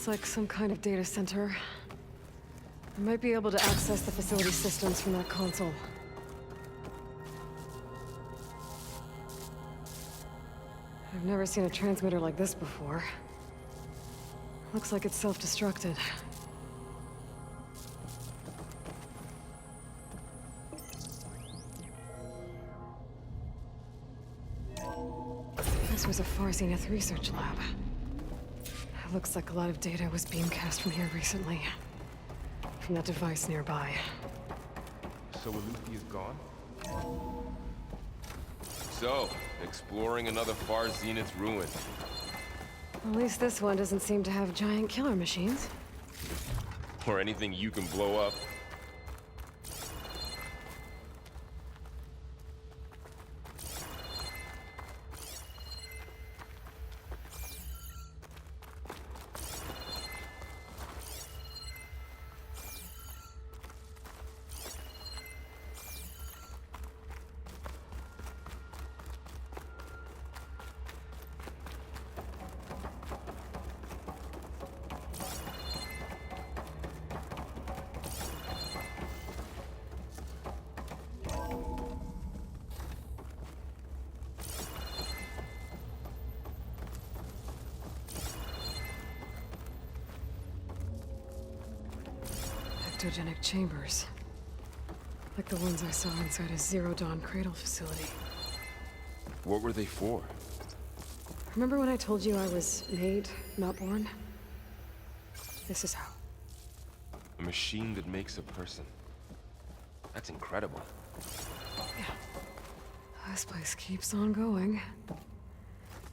Looks like some kind of data center. I might be able to access the facility systems from that console. I've never seen a transmitter like this before. Looks like it's self-destructed. This was a Far Zenith research lab. It looks like a lot of data was beamcast from here recently. From that device nearby. So Alufi is gone? So, exploring another Far Zenith ruin. At least this one doesn't seem to have giant killer machines. Or anything you can blow up. Ectogenic chambers. Like the ones I saw inside a Zero Dawn cradle facility. What were they for? Remember when I told you I was made, not born? This is how. A machine that makes a person. That's incredible. Yeah. This place keeps on going.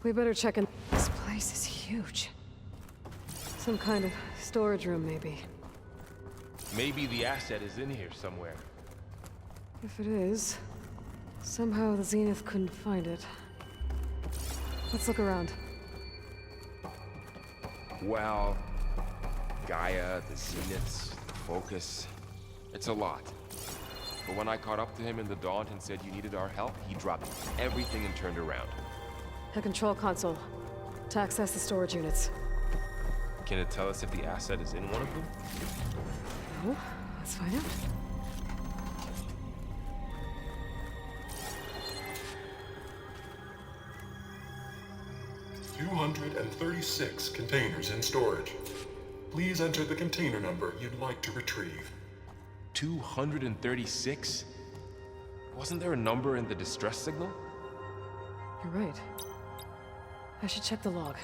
We better check in. This place is huge. Some kind of storage room, maybe. Maybe the asset is in here somewhere. If it is, somehow the Zenith couldn't find it. Let's look around. Well, Gaia, the Zeniths, the Focus. It's a lot. But when I caught up to him in the Daunt and said you needed our help, he dropped everything and turned around. A control console. To access the storage units. Can it tell us if the asset is in one of them? No? Let's find out. "236 containers in storage. Please enter the container number you'd like to retrieve." 236? Wasn't there a number in the distress signal? You're right. I should check the log.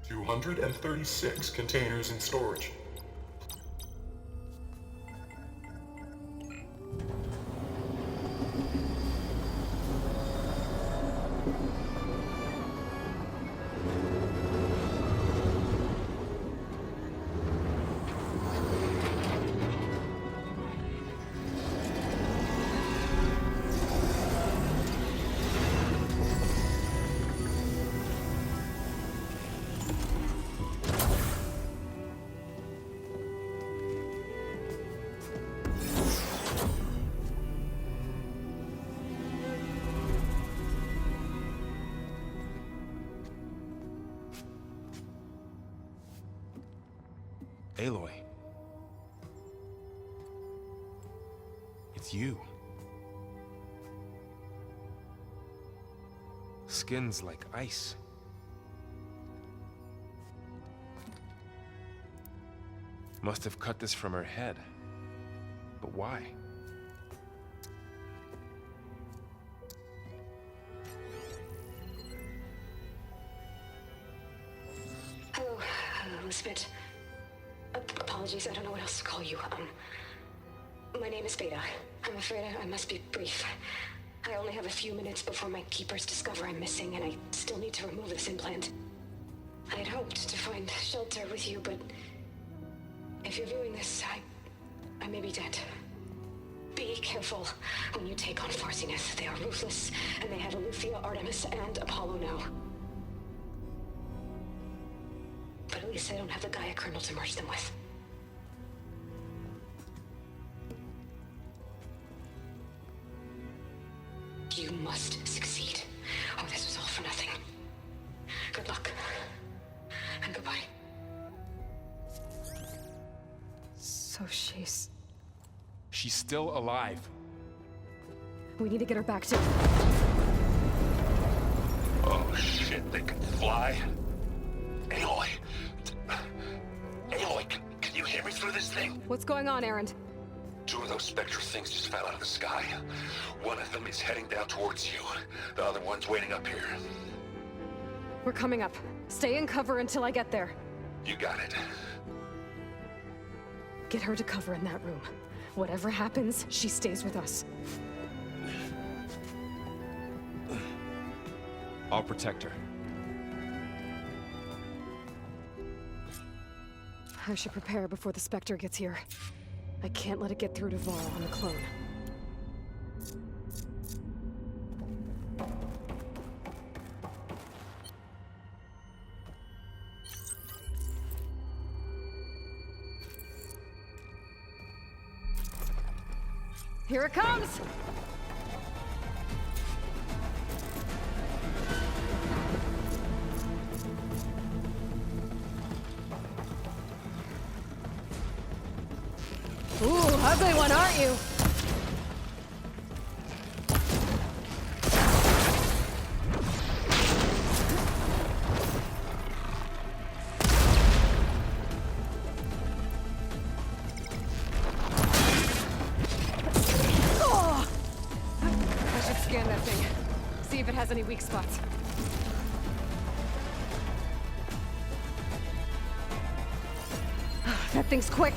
"236 containers in storage. Aloy. It's you. Skin's like ice. Must have cut this from her head. But why? Hello, Elizabeth. Apologies, I don't know what else to call you. My name is Beta. I'm afraid I must be brief. I only have a few minutes before my keepers discover I'm missing, and I still need to remove this implant. I had hoped to find shelter with you, but if you're viewing this, I may be dead. Be careful when you take on Farsiness. They are ruthless, and they have Aletheia, Artemis, and Apollo now. But at least I don't have the Gaia kernel to merge them with. You must succeed, or this was all for nothing. Good luck. And goodbye. So she's... She's still alive. We need to get her back to... Oh shit, they can fly? Aloy! Aloy, can you hear me through this thing? What's going on, Erend? Two of those spectral things just fell out of the sky. One of them is heading down towards you. The other one's waiting up here. We're coming up. Stay in cover until I get there. You got it. Get her to cover in that room. Whatever happens, she stays with us. I'll protect her. I should prepare before the Spectre gets here. I can't let it get through to Varl on the clone. Here it comes! Ooh, ugly one, aren't you? Oh! I should scan that thing. See if it has any weak spots. That thing's quick.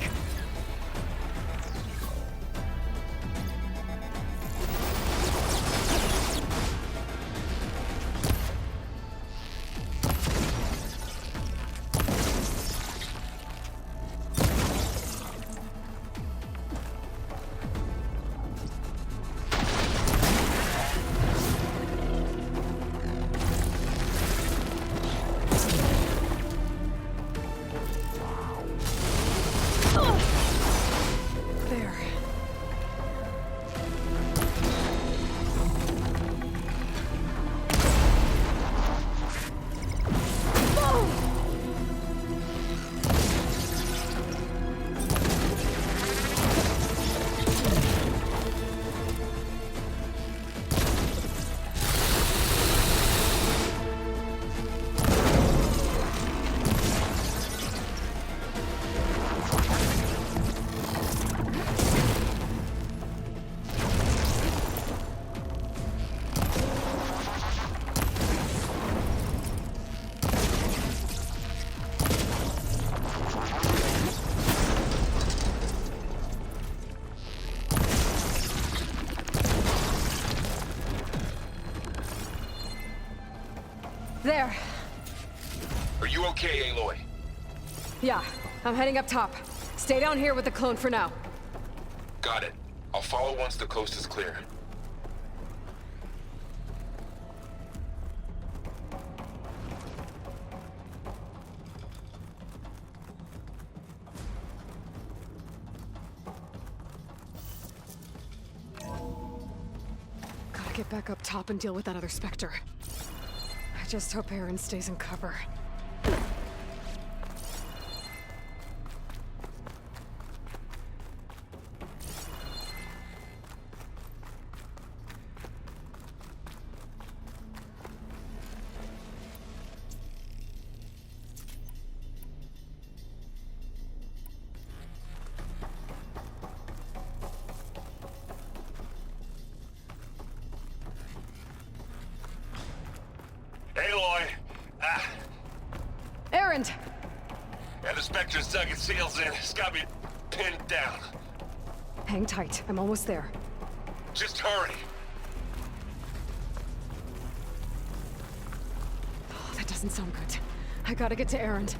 There. There. Are you okay, Aloy? Yeah, I'm heading up top. Stay down here with the clone for now. Got it. I'll follow once the coast is clear. Gotta get back up top and deal with that other Spectre. I just hope Erend stays in cover. Errand! And the Spectre's dug its heels in. It's got me pinned down. Hang tight. I'm almost there. Just hurry. Oh, that doesn't sound good. I gotta get to Errand.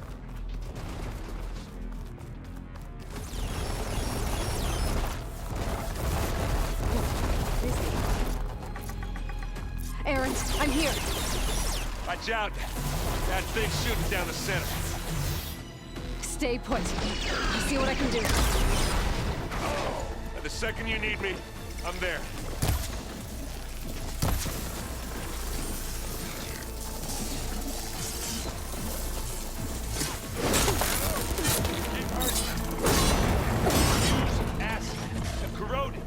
Errand, I'm here. Watch out! That thing's shooting down the center. Stay put. I'll see what I can do. And the second you need me, I'm there. Keep hurting. Use acid. The corroded.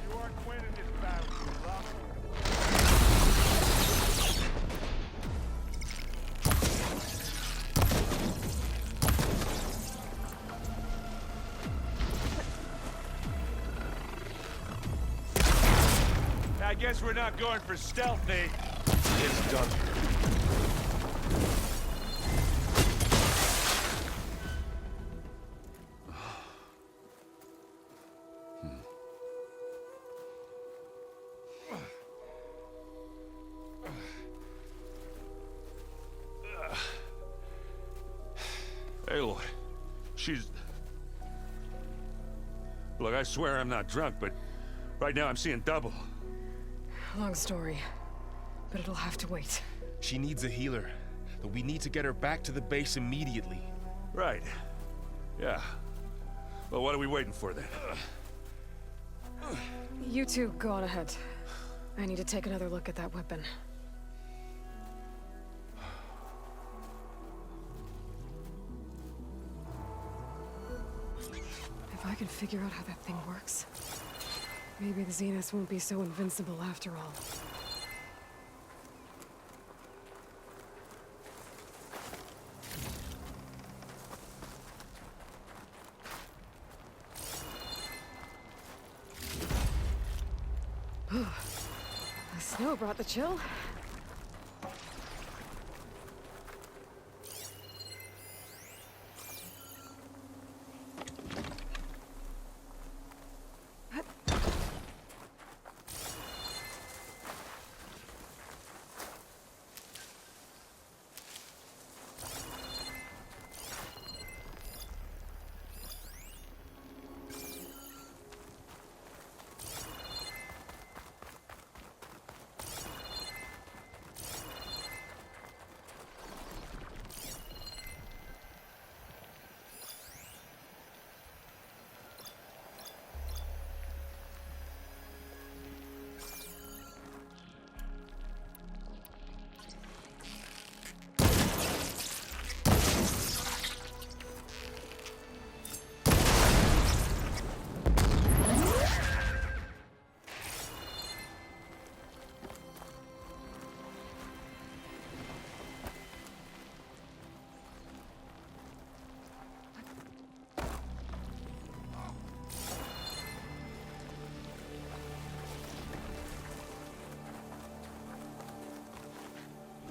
You aren't winning this battle, Rock. I guess we're not going for stealth, Nate. It's done. Aloy, she's... Look, I swear I'm not drunk, but right now I'm seeing double. Long story, but it'll have to wait. She needs a healer, but we need to get her back to the base immediately. Right. Yeah. Well, what are we waiting for then? You two go on ahead. I need to take another look at that weapon. If I can figure out how that thing works, maybe the Zeniths won't be so invincible after all. The snow brought the chill.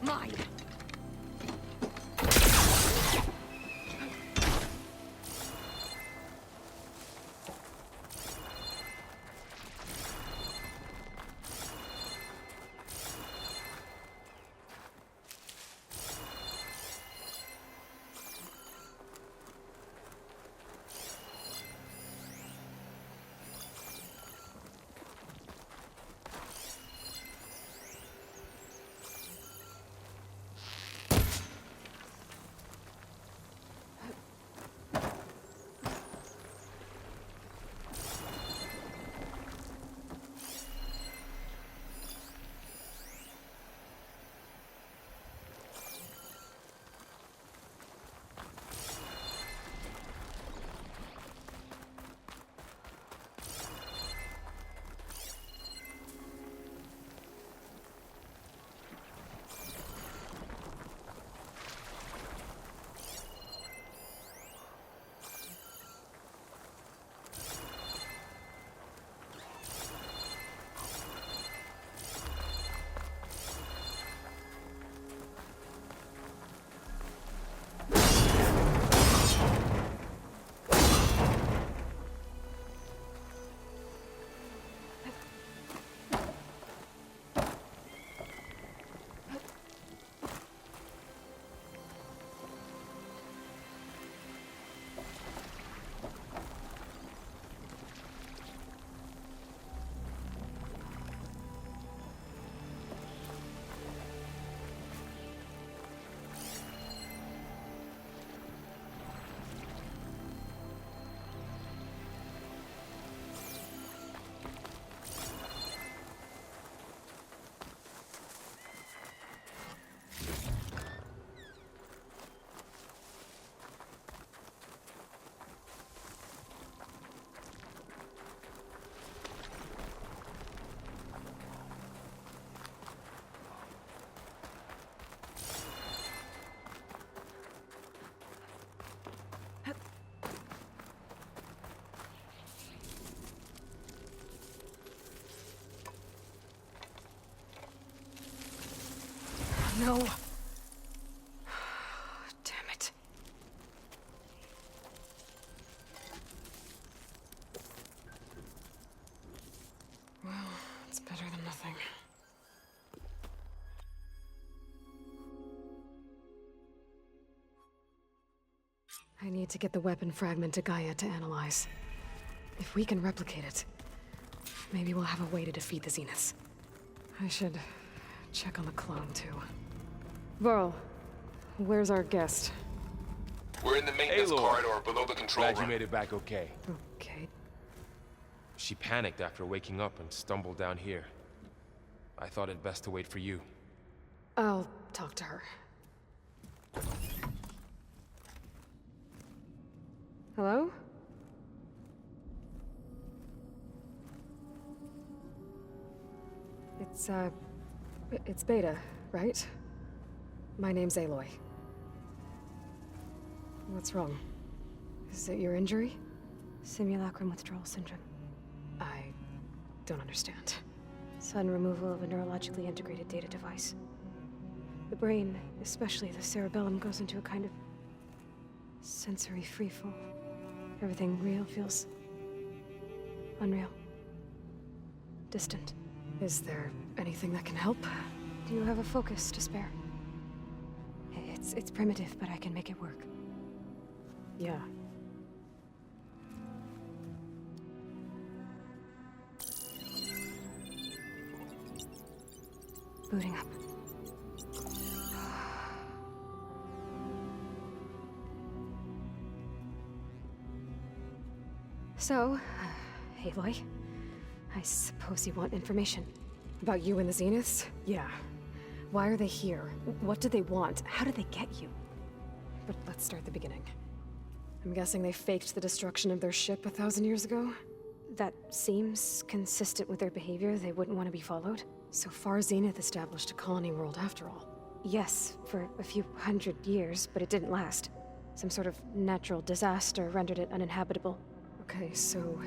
Mine! no. Damn it. Well, it's better than nothing. I need to get the weapon fragment to Gaia to analyze. If we can replicate it, maybe we'll have a way to defeat the Zeniths. I should check on the clone, too. Varl, where's our guest? We're in the maintenance Lord. corridor below the control Glad you room. made it back okay. Okay. She panicked after waking up and stumbled down here. I thought it best to wait for you. I'll talk to her. Hello? It's Beta, right? My name's Aloy. What's wrong? Is it your injury? Simulacrum withdrawal syndrome. I don't understand. Sudden removal of a neurologically integrated data device. The brain, especially the cerebellum, goes into a kind of sensory freefall. Everything real feels unreal. Distant. Is there anything that can help? Do you have a focus to spare? It's primitive, but I can make it work. Yeah. Booting up. So, Aloy, I suppose you want information. About you and the Zeniths? Yeah. Why are they here? What do they want? How did they get you? But let's start at the beginning. I'm guessing they faked the destruction of their ship 1,000 years ago? That seems consistent with their behavior. They wouldn't want to be followed. So far, Zenith established a colony world after all. Yes, for a few hundred years, but it didn't last. Some sort of natural disaster rendered it uninhabitable. Okay, so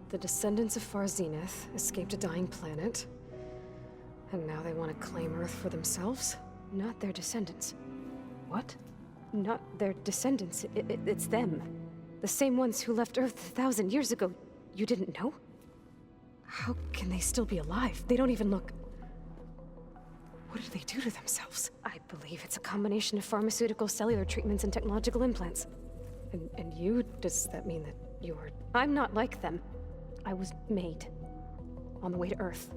the descendants of Far Zenith escaped a dying planet, and now they want to claim Earth for themselves? Not their descendants. What? Not their descendants. It's them. The same ones who left Earth 1,000 years ago. You didn't know? How can they still be alive? They don't even look... What did they do to themselves? I believe it's a combination of pharmaceutical, cellular treatments, and technological implants. And you? Does that mean that you're... I'm not like them. I was made. On the way to Earth.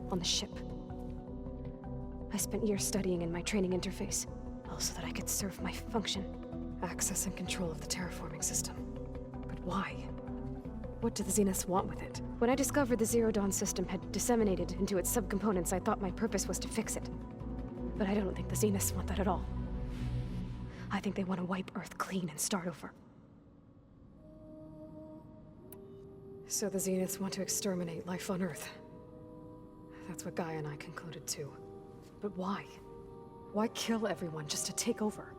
On the ship. I spent years studying in my training interface, all so that I could serve my function. Access and control of the terraforming system. But why? What do the Zeniths want with it? When I discovered the Zero Dawn system had disseminated into its subcomponents, I thought my purpose was to fix it. But I don't think the Zeniths want that at all. I think they want to wipe Earth clean and start over. So the Zeniths want to exterminate life on Earth. That's what Gaia and I concluded too. But why? Why kill everyone just to take over?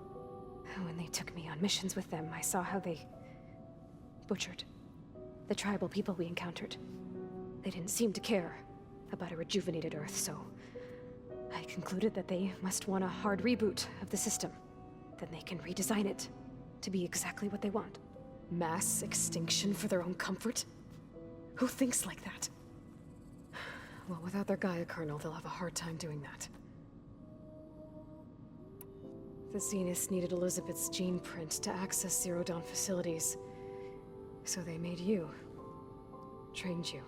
When they took me on missions with them, I saw how they butchered the tribal people we encountered. They didn't seem to care about a rejuvenated Earth, so I concluded that they must want a hard reboot of the system. Then they can redesign it to be exactly what they want. Mass extinction for their own comfort? Who thinks like that? Well, without their Gaia kernel, they'll have a hard time doing that. The Zeniths needed Elizabeth's gene print to access Zero Dawn facilities. So they made you. Trained you.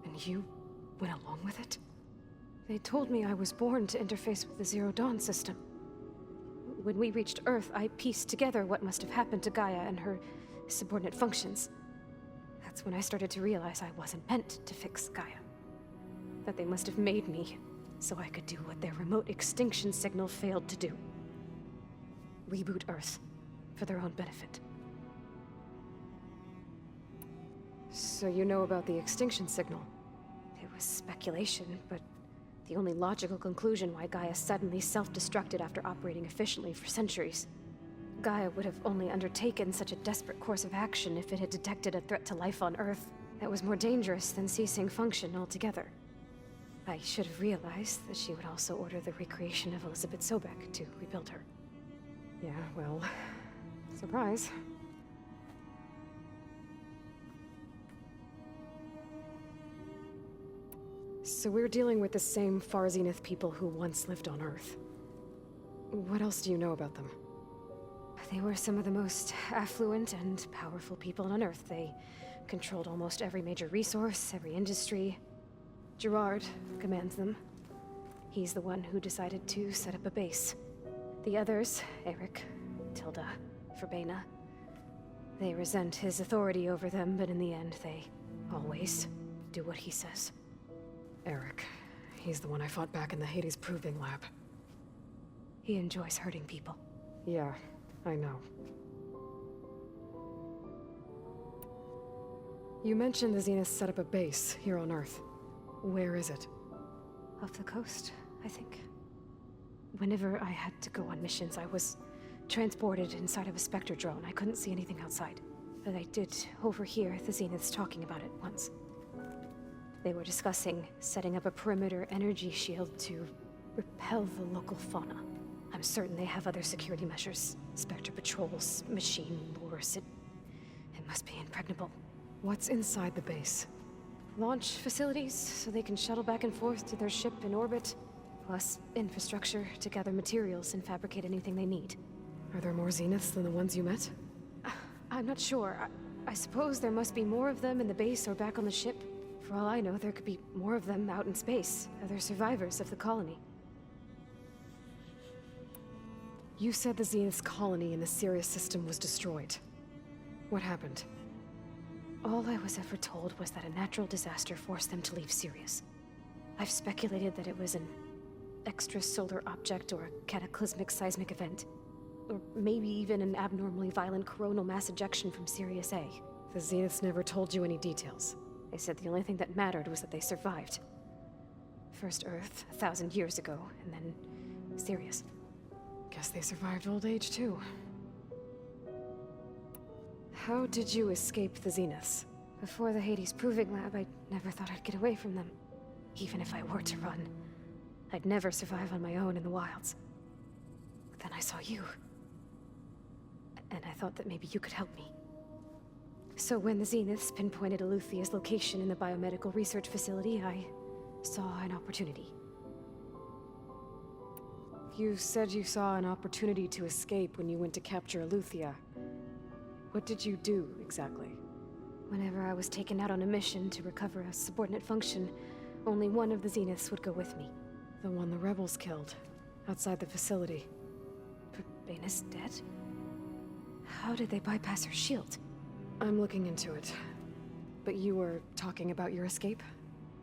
And you went along with it? They told me I was born to interface with the Zero Dawn system. When we reached Earth, I pieced together what must have happened to Gaia and her subordinate functions. That's when I started to realize I wasn't meant to fix Gaia. That they must have made me so I could do what their remote extinction signal failed to do. Reboot Earth for their own benefit. So you know about the extinction signal? It was speculation, but the only logical conclusion why Gaia suddenly self-destructed after operating efficiently for centuries. Gaia would have only undertaken such a desperate course of action if it had detected a threat to life on Earth that was more dangerous than ceasing function altogether. I should have realized that she would also order the recreation of Elizabeth Sobek to rebuild her. Yeah, well, surprise. So we're dealing with the same Far Zenith people who once lived on Earth. What else do you know about them? They were some of the most affluent and powerful people on Earth. They controlled almost every major resource, every industry. Gerard commands them. He's the one who decided to set up a base. The others, Eric, Tilda, Verbena, they resent his authority over them, but in the end, they always do what he says. Eric. He's the one I fought back in the Hades Proving Lab. He enjoys hurting people. Yeah, I know. You mentioned the Zenith set up a base here on Earth. Where is it? Off the coast, I think. Whenever I had to go on missions, I was transported inside of a Spectre drone. I couldn't see anything outside. But I did overhear the Zeniths talking about it once. They were discussing setting up a perimeter energy shield to repel the local fauna. I'm certain they have other security measures. Spectre patrols, machine lures. It must be impregnable. What's inside the base? Launch facilities, so they can shuttle back and forth to their ship in orbit. Plus, infrastructure to gather materials and fabricate anything they need. Are there more Zeniths than the ones you met? I'm not sure. I suppose there must be more of them in the base or back on the ship. For all I know, there could be more of them out in space, other survivors of the colony. You said the Zenith's colony in the Sirius system was destroyed. What happened? All I was ever told was that a natural disaster forced them to leave Sirius. I've speculated that it was an extrasolar object or a cataclysmic seismic event. Or maybe even an abnormally violent coronal mass ejection from Sirius A. The Zeniths never told you any details. They said the only thing that mattered was that they survived. First Earth, 1,000 years ago, and then Sirius. Guess they survived old age, too. How did you escape the Zeniths? Before the Hades Proving Lab, I never thought I'd get away from them. Even if I were to run, I'd never survive on my own in the wilds. But then I saw you. And I thought that maybe you could help me. So when the Zeniths pinpointed Eluthia's location in the biomedical research facility, I saw an opportunity. You said you saw an opportunity to escape when you went to capture Eluthia. What did you do, exactly? Whenever I was taken out on a mission to recover a subordinate function, only one of the Zeniths would go with me. The one the rebels killed, outside the facility. Verbena's dead? How did they bypass her shield? I'm looking into it. But you were talking about your escape?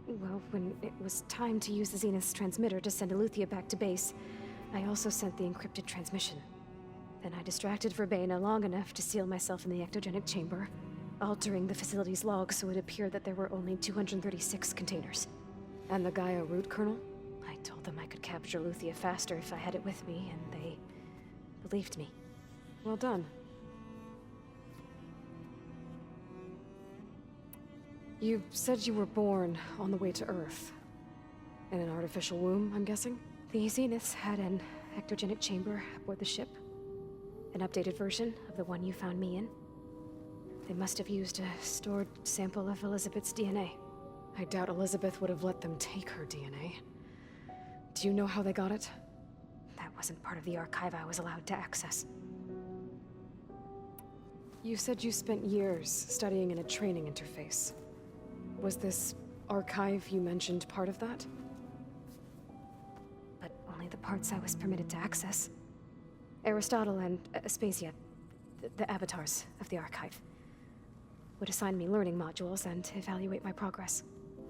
Well, when it was time to use the Zenith's transmitter to send Eluthia back to base, I also sent the encrypted transmission. Then I distracted Verbena long enough to seal myself in the ectogenic chamber, altering the facility's log so it appeared that there were only 236 containers. And the Gaia root kernel? I told them I could capture Eluthia faster if I had it with me, and they believed me. Well done. You said you were born on the way to Earth. In an artificial womb, I'm guessing? The Zeniths had an ectogenic chamber aboard the ship. An updated version of the one you found me in. They must have used a stored sample of Elizabeth's DNA. I doubt Elizabeth would have let them take her DNA. Do you know how they got it? That wasn't part of the archive I was allowed to access. You said you spent years studying in a training interface. Was this archive you mentioned part of that? But only the parts I was permitted to access. Aristotle and Aspasia, the avatars of the archive, would assign me learning modules and evaluate my progress.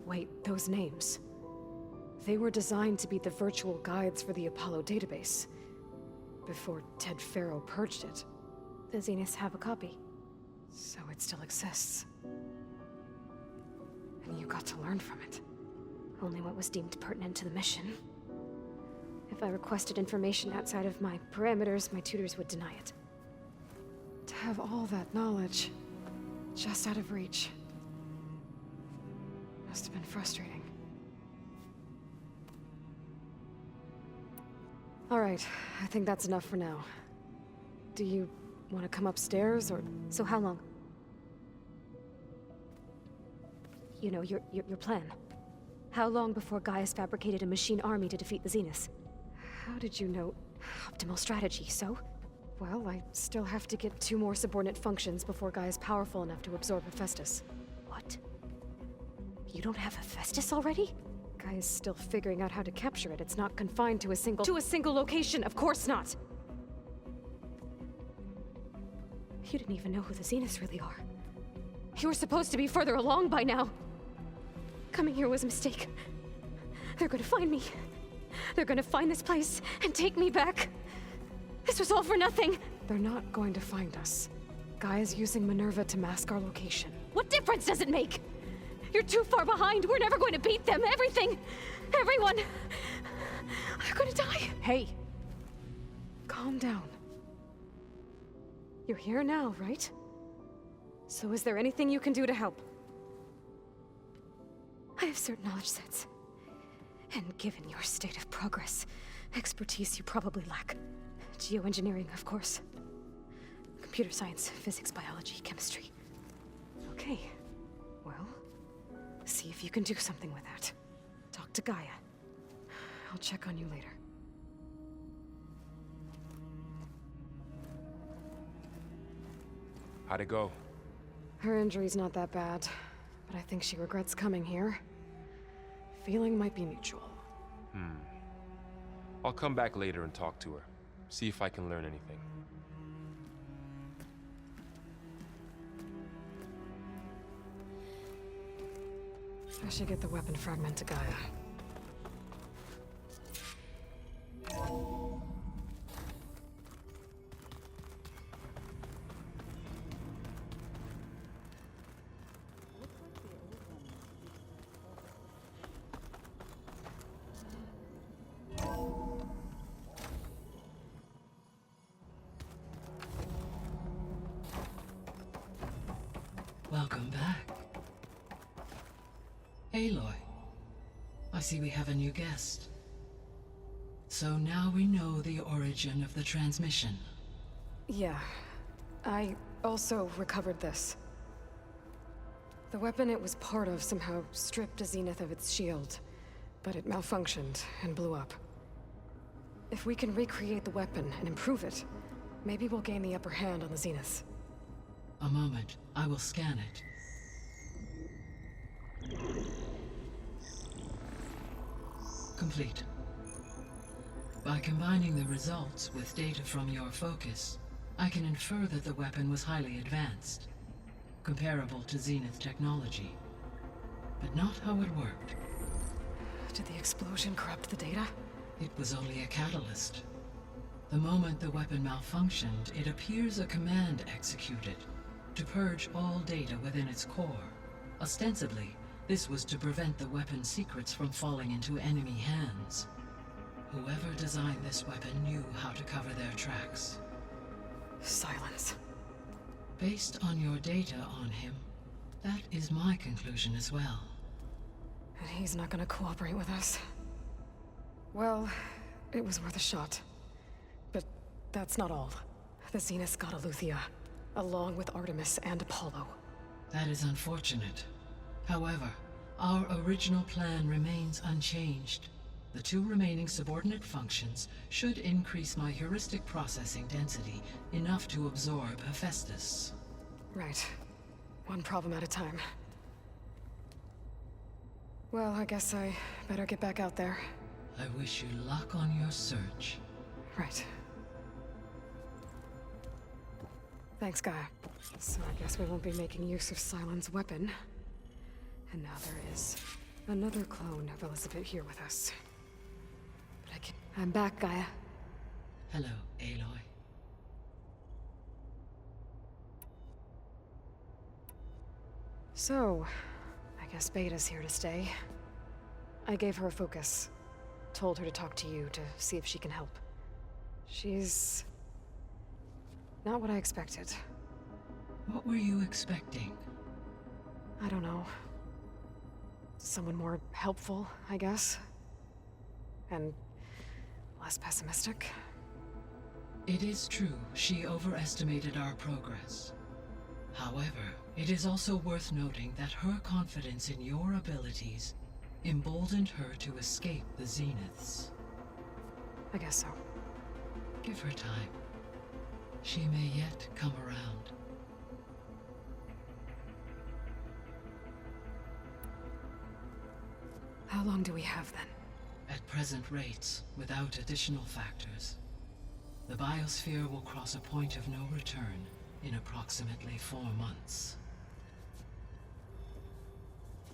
Wait, those names. They were designed to be the virtual guides for the Apollo database. Before Ted Faro purged it. The Zeniths have a copy. So it still exists. And you got to learn from it. Only what was deemed pertinent to the mission. If I requested information outside of my parameters, my tutors would deny it. To have all that knowledge, just out of reach. Must have been frustrating. All right, I think that's enough for now. Do you want to come upstairs, or... So how long? You know, your plan. How long before Gaia's fabricated a machine army to defeat the Zeniths? How did you know? Optimal strategy, so? Well, I still have to get 2 more subordinate functions before Gaia's powerful enough to absorb Hephaestus. What? You don't have Hephaestus already? Gaia's still figuring out how to capture it. It's not confined to a single... To a single location! Of course not! You didn't even know who the Zeniths really are. You were supposed to be further along by now! Coming here was a mistake. They're gonna find me. They're gonna find this place and take me back. This was all for nothing. They're not going to find us. Gaia's using Minerva to mask our location. What difference does it make? You're too far behind. We're never going to beat them. Everything, everyone, are gonna die. Hey! Calm down. You're here now, right? So is there anything you can do to help? I have certain knowledge sets. And given your state of progress, expertise you probably lack. Geoengineering, of course. Computer science, physics, biology, chemistry. Okay. Well, see if you can do something with that. Talk to Gaia. I'll check on you later. How'd it go? Her injury's not that bad, but I think she regrets coming here. Feeling might be mutual. I'll come back later and talk to her. See if I can learn anything. I should get the weapon fragment to Gaia. Welcome back. Aloy, I see we have a new guest. So now we know the origin of the transmission. Yeah. I also recovered this. The weapon it was part of somehow stripped a Zenith of its shield, but it malfunctioned and blew up. If we can recreate the weapon and improve it, maybe we'll gain the upper hand on the Zeniths. A moment, I will scan it. Complete. By combining the results with data from your focus, I can infer that the weapon was highly advanced, comparable to Zenith technology, but not how it worked. Did the explosion corrupt the data? It was only a catalyst. The moment the weapon malfunctioned, it appears a command executed to purge all data within its core. Ostensibly, this was to prevent the weapon's secrets from falling into enemy hands. Whoever designed this weapon knew how to cover their tracks. Silence. Based on your data on him, that is my conclusion as well. And he's not gonna cooperate with us. Well, it was worth a shot. But that's not all. The Zeniths got Aletheia, along with Artemis and Apollo. That is unfortunate. However, our original plan remains unchanged. The 2 remaining subordinate functions should increase my heuristic processing density enough to absorb Hephaestus. Right. One problem at a time. Well, I guess I better get back out there. I wish you luck on your search. Right. Thanks, Gaia. So I guess we won't be making use of Sylens' weapon. And now there is another clone of Elizabeth here with us. But I'm back, Gaia. Hello, Aloy. So, I guess Beta's here to stay. I gave her a focus. Told her to talk to you to see if she can help. She's not what I expected. What were you expecting? I don't know. Someone more helpful, I guess. And, less pessimistic. It is true she overestimated our progress. However, it is also worth noting that her confidence in your abilities emboldened her to escape the Zeniths. I guess so. Give her time. She may yet come around. How long do we have then? At present rates, without additional factors, the biosphere will cross a point of no return in approximately 4 months.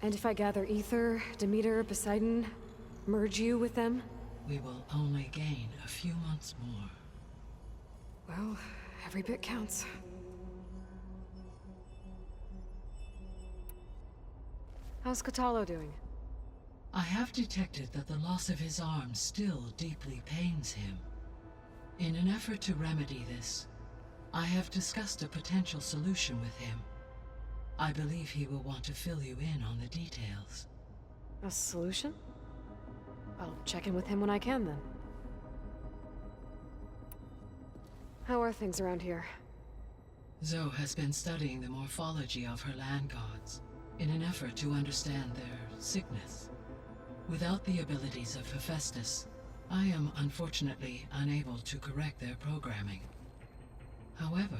And if I gather Ether, Demeter, Poseidon, merge you with them? We will only gain a few months more. Well, every bit counts. How's Katalo doing? I have detected that the loss of his arm still deeply pains him. In an effort to remedy this, I have discussed a potential solution with him. I believe he will want to fill you in on the details. A solution? I'll check in with him when I can, then. How are things around here? Zoe has been studying the morphology of her land gods in an effort to understand their sickness. Without the abilities of Hephaestus, I am unfortunately unable to correct their programming. However,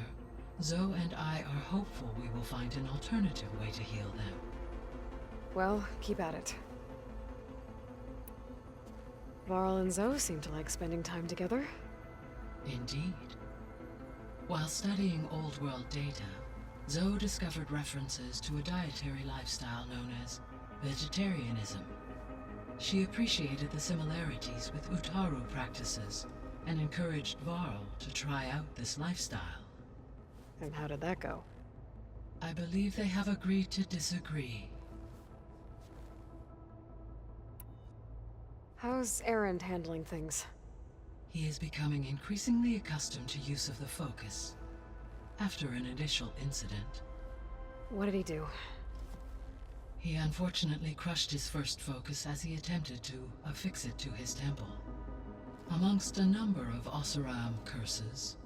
Zoe and I are hopeful we will find an alternative way to heal them. Well, keep at it. Varl and Zoe seem to like spending time together. Indeed. While studying Old World data, Zoe discovered references to a dietary lifestyle known as vegetarianism. She appreciated the similarities with Utaru practices and encouraged Varl to try out this lifestyle. And how did that go? I believe they have agreed to disagree. How's Erend handling things? He is becoming increasingly accustomed to use of the focus, after an initial incident. What did he do? He unfortunately crushed his first focus as he attempted to affix it to his temple. Amongst a number of Oseram curses,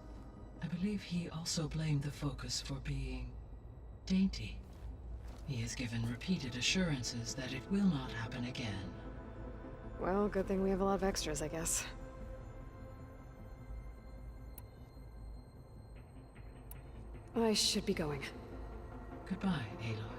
I believe he also blamed the focus for being dainty. He has given repeated assurances that it will not happen again. Well, good thing we have a lot of extras, I guess. I should be going. Goodbye, Aloy.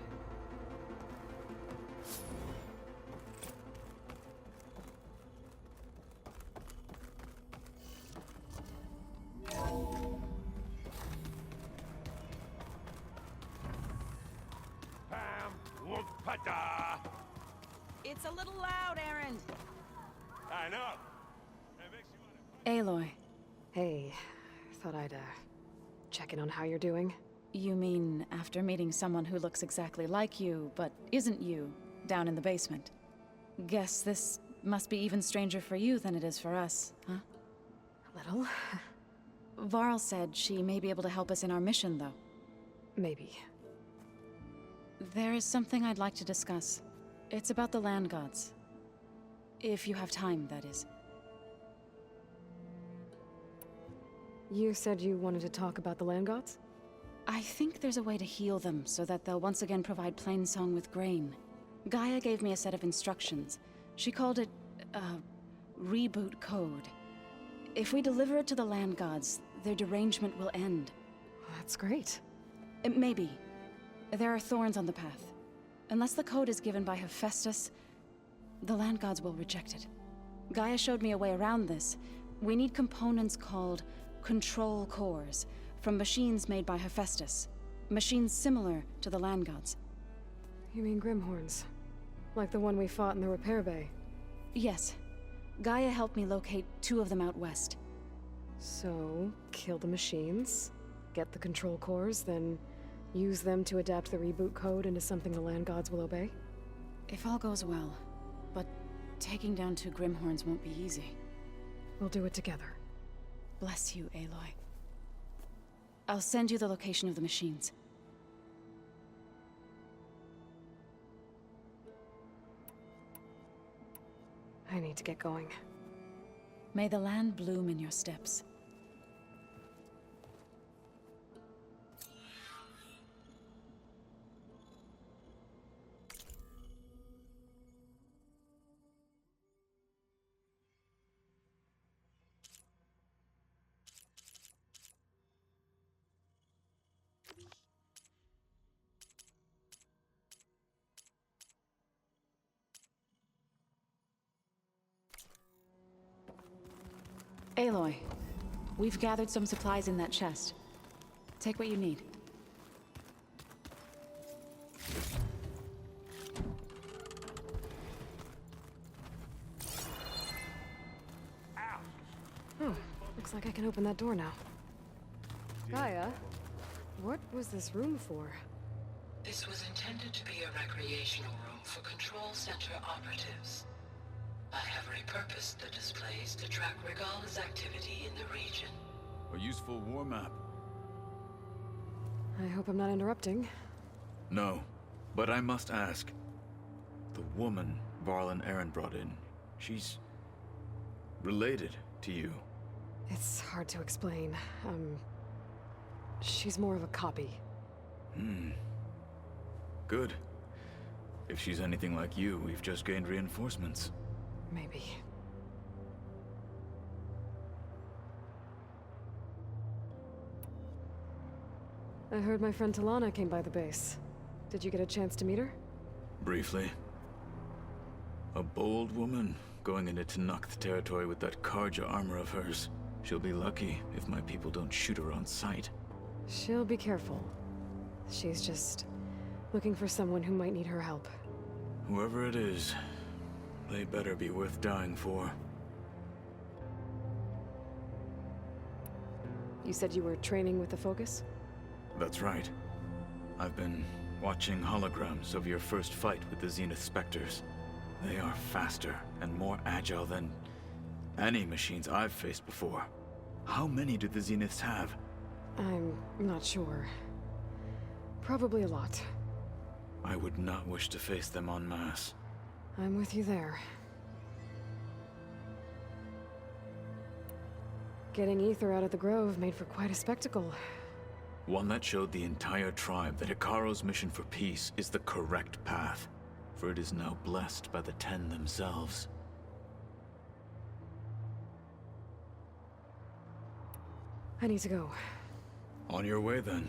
It's a little loud, Erend. I know. Aloy. Hey, thought I'd, check in on how you're doing. You mean after meeting someone who looks exactly like you, but isn't you, down in the basement? Guess this must be even stranger for you than it is for us, huh? A little. Varl said she may be able to help us in our mission, though. Maybe. There is something I'd like to discuss. It's about the land gods. If you have time, that is. You said you wanted to talk about the land gods? I think there's a way to heal them so that they'll once again provide Plainsong with grain. Gaia gave me a set of instructions. She called it, reboot code. If we deliver it to the land gods, their derangement will end. That's great. Maybe. There are thorns on the path. Unless the code is given by Hephaestus, the land gods will reject it. Gaia showed me a way around this. We need components called control cores from machines made by Hephaestus. Machines similar to the land gods. You mean Grimhorns? Like the one we fought in the repair bay? Yes. Gaia helped me locate 2 of them out west. So, kill the machines, get the control cores, then use them to adapt the reboot code into something the land gods will obey? If all goes well. But taking down 2 Grimhorns won't be easy. We'll do it together. Bless you, Aloy. I'll send you the location of the machines. I need to get going. May the land bloom in your steps. Aloy, we've gathered some supplies in that chest. Take what you need. Oh, looks like I can open that door now. Gaia, what was this room for? This was intended to be a recreational room for Control Center operatives. I have repurposed the displays to track Regala's activity in the region. A useful war map. I hope I'm not interrupting. No, but I must ask. The woman Varl and Aaron brought in, she's related to you. It's hard to explain. She's more of a copy. Good. If she's anything like you, we've just gained reinforcements. Maybe. I heard my friend Talana came by the base. Did you get a chance to meet her? Briefly. A bold woman going into Tenakth territory with that Karja armor of hers. She'll be lucky if my people don't shoot her on sight. She'll be careful. She's just looking for someone who might need her help. Whoever it is, they better be worth dying for. You said you were training with the Focus? That's right. I've been watching holograms of your first fight with the Zenith Spectres. They are faster and more agile than any machines I've faced before. How many do the Zeniths have? I'm not sure. Probably a lot. I would not wish to face them en masse. I'm with you there. Getting Ether out of the Grove made for quite a spectacle. One that showed the entire tribe that Hikaru's mission for peace is the correct path, for it is now blessed by the Ten themselves. I need to go. On your way, then.